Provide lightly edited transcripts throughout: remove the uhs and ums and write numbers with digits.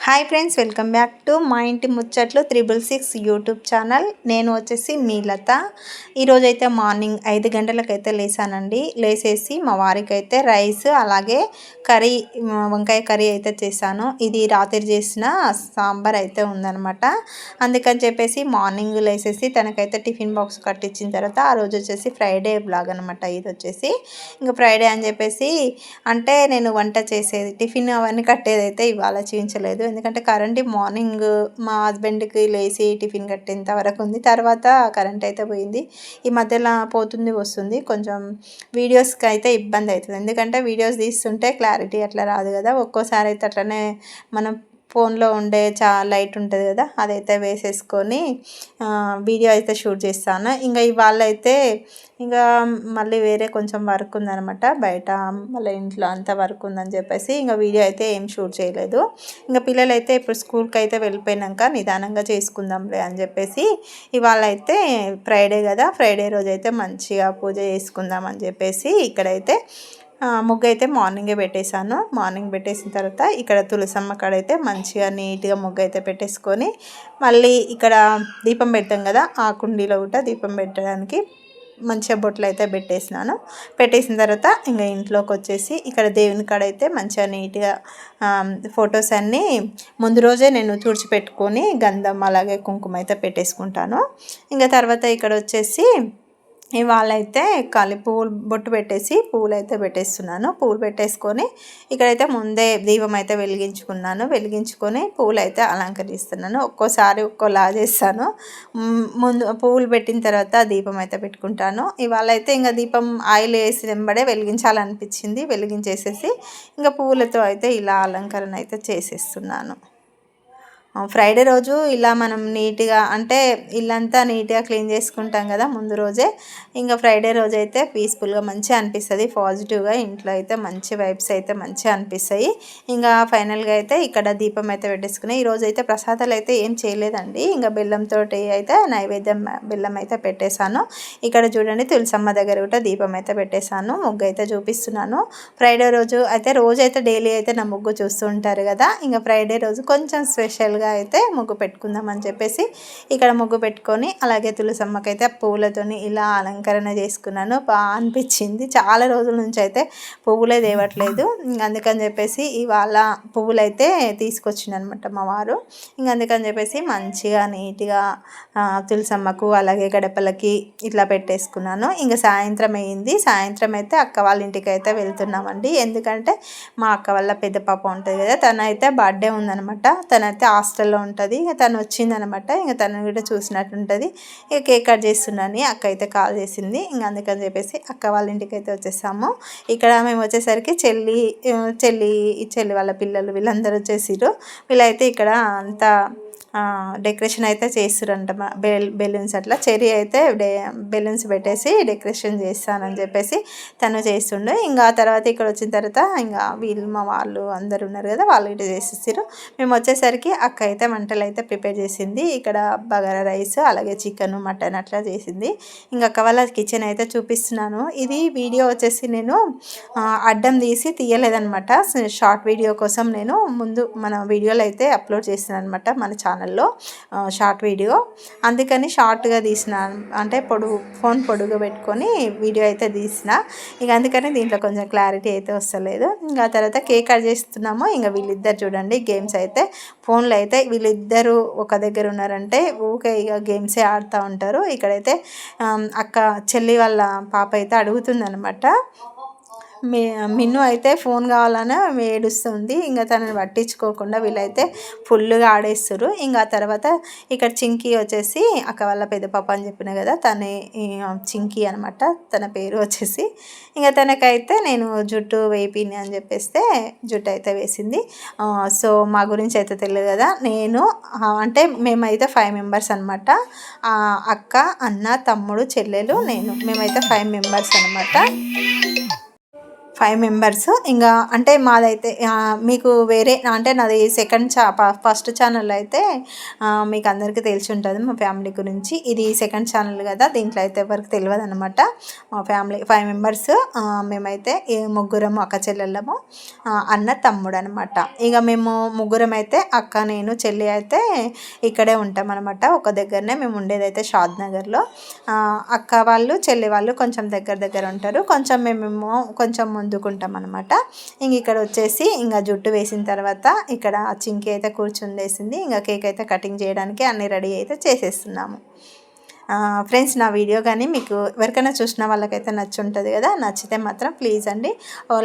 Hi friends, welcome back to మా ఇంటి ముచ్చట్లు 666 యూట్యూబ్ ఛానల్. నేను వచ్చేసి మీ లత. ఈరోజైతే మార్నింగ్ 5 గంటలకైతే లేసానండి. లేసేసి మా వారికి అయితే రైస్ అలాగే కర్రీ, వంకాయ కర్రీ అయితే చేశాను. ఇది రాత్రి చేసిన సాంబార్ అయితే ఉందనమాట. అందుకని చెప్పేసి మార్నింగ్ లేసేసి తనకైతే టిఫిన్ బాక్స్ కట్టించిన తర్వాత ఆ రోజు వచ్చేసి ఫ్రైడే బ్లాగ్ అనమాట. ఇది వచ్చేసి ఇంకా ఫ్రైడే అని చెప్పేసి అంటే నేను వంట చేసేది టిఫిన్ అవన్నీ కట్టేది అయితే ఇవాళ చూపించలేదు. ఎందుకంటే కరెంట్ మార్నింగ్ మా హస్బెండ్కి లేచి టిఫిన్ కట్టేంత వరకు ఉంది. తర్వాత కరెంట్ అయితే పోయింది. ఈ మధ్యలో పోతుంది వస్తుంది, కొంచెం వీడియోస్కి అయితే ఇబ్బంది అవుతుంది. ఎందుకంటే వీడియోస్ తీస్తుంటే క్లారిటీ అట్లా రాదు కదా. ఒక్కోసారి అయితే అట్లనే మనం ఫోన్లో ఉండే లైట్ ఉంటుంది కదా, అదైతే వేసేసుకొని వీడియో అయితే షూట్ చేస్తాను. ఇంకా ఇవాళ అయితే ఇంకా మళ్ళీ వేరే కొంచెం వర్క్ ఉందనమాట, బయట మళ్ళీ ఇంట్లో అంతా వర్క్ ఉందని చెప్పేసి ఇంకా వీడియో అయితే ఏం షూట్ చేయలేదు. ఇంకా పిల్లలు అయితే ఇప్పుడు స్కూల్కి అయితే వెళ్ళిపోయినాక నిదానంగా చేసుకుందాంలే అని చెప్పేసి ఇవాళ అయితే ఫ్రైడే కదా, ఫ్రైడే రోజు అయితే మంచిగా పూజ చేసుకుందాం అని చెప్పేసి ఇక్కడైతే ముగ్గు అయితే మార్నింగే పెట్టేశాను. మార్నింగ్ పెట్టేసిన తర్వాత ఇక్కడ తులసమ్మ కాడ అయితే మంచిగా నీట్గా ముగ్గు అయితే పెట్టేసుకొని మళ్ళీ ఇక్కడ దీపం పెడతాం కదా, ఆ కుండీలో కూడా దీపం పెట్టడానికి మంచిగా బొట్లు అయితే పెట్టేసిన తర్వాత ఇంకా ఇంట్లోకి వచ్చేసి ఇక్కడ దేవుని కాడ అయితే మంచిగా నీట్గా ఫొటోస్ అన్నీ ముందు రోజే నేను తుడిచిపెట్టుకొని గంధం అలాగే కుంకుమ అయితే పెట్టేసుకుంటాను. ఇంకా తర్వాత ఇక్కడ వచ్చేసి ఇవాళ అయితే పువ్వులు బొట్టు పెట్టేసి పువ్వులు అయితే పెట్టేస్తున్నాను. పువ్వులు పెట్టేసుకొని ఇక్కడైతే ముందే దీపం అయితే వెలిగించుకొని పువ్వులు అయితే అలంకరిస్తున్నాను. ఒక్కోసారి ఒక్కోలా చేస్తాను. ముందు పువ్వులు పెట్టిన తర్వాత దీపం అయితే పెట్టుకుంటాను. ఇవాళ అయితే ఇంకా దీపం ఆయిల్ వేసి వెంబడే వెలిగించాలనిపించింది, వెలిగించేసేసి ఇంకా పువ్వులతో అయితే ఇలా అలంకరణ అయితే చేసేస్తున్నాను. ఫ్రైడే రోజు ఇలా మనం నీట్గా అంటే ఇల్లంతా నీట్గా క్లీన్ చేసుకుంటాం కదా ముందు రోజే. ఇంకా ఫ్రైడే రోజు అయితే పీస్ఫుల్గా మంచిగా అనిపిస్తుంది, పాజిటివ్గా ఇంట్లో అయితే మంచి వైబ్స్ అయితే మంచిగా అనిపిస్తాయి. ఇంకా ఫైనల్గా అయితే ఇక్కడ దీపం అయితే పెట్టేసుకుని ఈరోజు అయితే ప్రసాదాలు అయితే ఏం చేయలేదండి. ఇంకా బెల్లంతో అయితే నైవేద్యం బెల్లం అయితే పెట్టేశాను. ఇక్కడ చూడండి తులసమ్మ దగ్గర కూడా దీపం అయితే పెట్టేశాను. ముగ్గు అయితే చూపిస్తున్నాను. ఫ్రైడే రోజు అయితే డైలీ అయితే నా ముగ్గు చూస్తూ ఉంటారు కదా, ఇంకా ఫ్రైడే రోజు కొంచెం స్పెషల్గా అయితే ముగ్గు పెట్టుకుందామని చెప్పేసి ఇక్కడ ముగ్గు పెట్టుకొని అలాగే తులసమ్మకి అయితే పువ్వులతోని ఇలా అలంకరణ చేసుకున్నాను. బాగా అనిపించింది. చాలా రోజుల నుంచి అయితే పువ్వులే తేవట్లేదు, అందుకని చెప్పేసి ఇవాళ పువ్వులు అయితే తీసుకొచ్చిందనమాట మా వారు. అందుకని చెప్పేసి మంచిగా నీట్గా తులసమ్మకు అలాగే గడపలకి ఇట్లా పెట్టేసుకున్నాను. ఇంకా సాయంత్రం అయ్యింది. సాయంత్రం అయితే అక్క వాళ్ళ ఇంటికి అయితే వెళ్తున్నామండి. ఎందుకంటే మా అక్క వాళ్ళ పెద్ద పాప ఉంటుంది కదా, తనైతే బర్త్డే ఉందనమాట. తనైతే హాస్టల్లో ఉంటుంది. ఇక తను వచ్చిందనమాట. ఇంకా తనని కూడా చూసినట్టు ఉంటుంది. ఇక కేక్ కట్ చేస్తున్నాను, అక్క అయితే కాల్ చేసింది. అందుకని చెప్పేసి అక్క వాళ్ళ ఇంటికి అయితే వచ్చేసాము. ఇక్కడ మేము వచ్చేసరికి చెల్లి వాళ్ళ పిల్లలు వీళ్ళందరూ వచ్చేసారు. వీళ్ళైతే ఇక్కడ అంతా డెకరేషన్ అయితే చేస్తురంట. బెలూన్స్ అట్లా చెరీ అయితే బెలూన్స్ పెట్టేసి డెకరేషన్ చేస్తానని చెప్పేసి తను చేస్తుండే. ఇంకా తర్వాత ఇక్కడ వచ్చిన తర్వాత ఇంకా వీళ్ళు మా వాళ్ళు అందరు ఉన్నారు కదా, వాళ్ళు ఇటు చేసేసారు. మేము వచ్చేసరికి అక్క అయితే వంటలు అయితే ప్రిపేర్ చేసింది. ఇక్కడ బగారా రైస్ అలాగే చికెన్ మటన్ అట్లా చేసింది. ఇంకా అక్క వాళ్ళ కిచెన్ అయితే చూపిస్తున్నాను. ఇది వీడియో వచ్చేసి నేను అడ్డం తీసి తీయలేదనమాట. షార్ట్ వీడియో కోసం నేను ముందు మన వీడియోలు అయితే అప్లోడ్ చేస్తున్నాను అనమాట మన ఛానల్లో, షార్ట్ వీడియో. అందుకని షార్ట్గా తీసిన, అంటే ఫోన్ పొడుగు పెట్టుకొని వీడియో అయితే తీసిన. అందుకని దీంట్లో కొంచెం క్లారిటీ అయితే వస్తలేదు. ఇంకా తర్వాత కేక్ కట్ చేస్తున్నాము. ఇంకా వీళ్ళిద్దరు చూడండి గేమ్స్ అయితే ఫోన్లో అయితే వీళ్ళిద్దరూ ఒక దగ్గర ఉన్నారంటే ఊకే ఇక గేమ్సే ఆడుతూ ఉంటారు. ఇక్కడైతే చెల్లి వాళ్ళ పాప అయితే అడుగుతుందనమాట. మిన్ను అయితే ఫోన్ కావాలని ఏడుస్తుంది. ఇంకా తనని పట్టించుకోకుండా వీళ్ళైతే ఫుల్గా ఆడేస్తారు. ఇంకా తర్వాత ఇక్కడ చింకీ వచ్చేసి అక్క వాళ్ళ పెద్ద పాప అని చెప్పిన కదా, తనే చింకీ అనమాట తన పేరు వచ్చేసి. ఇంకా తనకైతే నేను జుట్టు వేపిని అని చెప్పేస్తే జుట్టు అయితే వేసింది. సో మా గురించి అయితే తెలియదు కదా, నేను అంటే మేమైతే 5 మెంబర్స్ అనమాట. అక్క, అన్న, తమ్ముడు, చెల్లెలు, నేను, మేమైతే 5 మెంబర్స్ అనమాట. 5 మెంబర్స్. ఇంకా అంటే మాదైతే మీకు వేరే అంటే నాది సెకండ్ ఫస్ట్ ఛానల్ అయితే మీకు అందరికీ తెలిసి ఉంటుంది మా ఫ్యామిలీ గురించి. ఇది సెకండ్ ఛానల్ కదా, దీంట్లో అయితే ఎవరికి తెలియదు అనమాట. మా ఫ్యామిలీ 5 మెంబర్స్. మేమైతే ముగ్గురం అక్క చెల్లెళ్ళము, అన్న తమ్ముడు అనమాట. ఇక మేము ముగ్గురం అయితే అక్క, నేను, చెల్లి అయితే ఇక్కడే ఉంటాం అనమాట. ఒక దగ్గరనే మేము ఉండేదైతే షాద్ నగర్లో. అక్క వాళ్ళు చెల్లి వాళ్ళు కొంచెం దగ్గర ఉంటారు, కొంచెం మేమేమో కొంచెం ముందుకుంటాం అనమాట. ఇంక ఇక్కడ వచ్చేసి ఇంకా జుట్టు వేసిన తర్వాత ఇక్కడ చింకి అయితే కూర్చుండేసింది. ఇంకా కేక్ అయితే కటింగ్ చేయడానికి అన్నీ రెడీ అయితే చేసేస్తున్నాము. ఫ్రెండ్స్, నా వీడియో కానీ మీకు ఎవరికైనా చూసిన వాళ్ళకైతే నచ్చుంటుంది కదా. నచ్చితే మాత్రం ప్లీజ్ అండి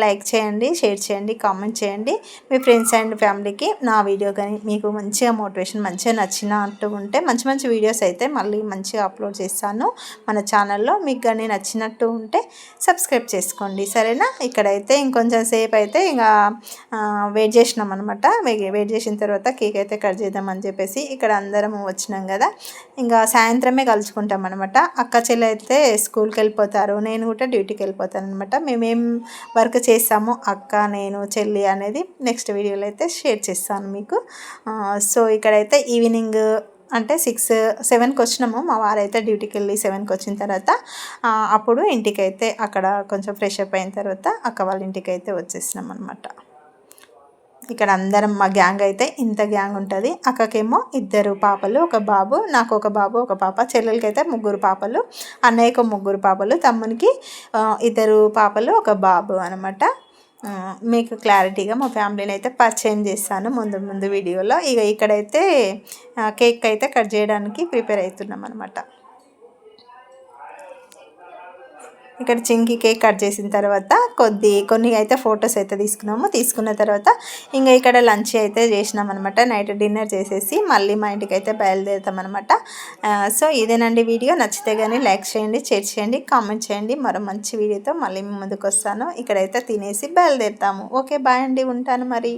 లైక్ చేయండి, షేర్ చేయండి, కామెంట్ చేయండి. మీ ఫ్రెండ్స్ అండ్ ఫ్యామిలీకి నా వీడియో కానీ మీకు మంచిగా మోటివేషన్ మంచిగా నచ్చినట్టు ఉంటే మంచి వీడియోస్ అయితే మళ్ళీ మంచిగా అప్లోడ్ చేస్తాను మన ఛానల్లో. మీకు కానీ నచ్చినట్టు ఉంటే సబ్స్క్రైబ్ చేసుకోండి, సరేనా. ఇక్కడైతే ఇంకొంచెం సేపు అయితే ఇంకా వెయిట్ చేసినాం అనమాట. వెయిట్ చేసిన తర్వాత కేక్ అయితే కట్ చేద్దామని చెప్పేసి ఇక్కడ అందరం వచ్చినాం కదా. ఇంకా సాయంత్రమే కలుసుకుంటాం అనమాట. అక్క చెల్లి అయితే స్కూల్కి వెళ్ళిపోతారు, నేను కూడా డ్యూటీకి వెళ్ళిపోతాను అనమాట. మేమేం వర్క్ చేస్తాము అక్క, నేను, చెల్లి అనేది నెక్స్ట్ వీడియోలో అయితే షేర్ చేస్తాను మీకు. సో ఇక్కడైతే ఈవినింగ్ అంటే 7కి వచ్చినాము. మా వారైతే డ్యూటీకి వెళ్ళి 7కి వచ్చిన తర్వాత అప్పుడు ఇంటికైతే అక్కడ కొంచెం ఫ్రెష్ అప్ అయిన తర్వాత అక్క వాళ్ళ ఇంటికి అయితే వచ్చేసినాం అనమాట. ఇక్కడ అందరం మా గ్యాంగ్ అయితే ఇంత గ్యాంగ్ ఉంటుంది. అక్కకేమో 2 పాపలు, 1 బాబు, నాకు 1 బాబు 1 పాప, చెల్లెలకి అయితే 3 పాపలు, అన్నయ్యకు 3 పాపలు, తమ్మునికి 2 పాపలు 1 బాబు అనమాట. మీకు క్లారిటీగా మా ఫ్యామిలీని అయితే పరిచయం చేస్తాను ముందు వీడియోలో. ఇక ఇక్కడైతే కేక్ అయితే కట్ చేయడానికి ప్రిపేర్ అవుతున్నాం అనమాట. ఇక్కడ చింకి కేక్ కట్ చేసిన తర్వాత కొన్ని అయితే ఫొటోస్ అయితే తీసుకున్న తర్వాత ఇంకా ఇక్కడ లంచ్ అయితే చేసినాం అనమాట. నైట్ డిన్నర్ చేసేసి మళ్ళీ మా ఇంటికి అయితే బయలుదేరుతాం అనమాట. సో ఇదేనండి వీడియో. నచ్చితే కానీ లైక్ చేయండి, షేర్ చేయండి, కామెంట్ చేయండి. మరో మంచి వీడియోతో మళ్ళీ ముందుకు వస్తాను. ఇక్కడైతే తినేసి బయలుదేరుతాము. ఓకే, బాయ్ అండి, ఉంటాను మరి.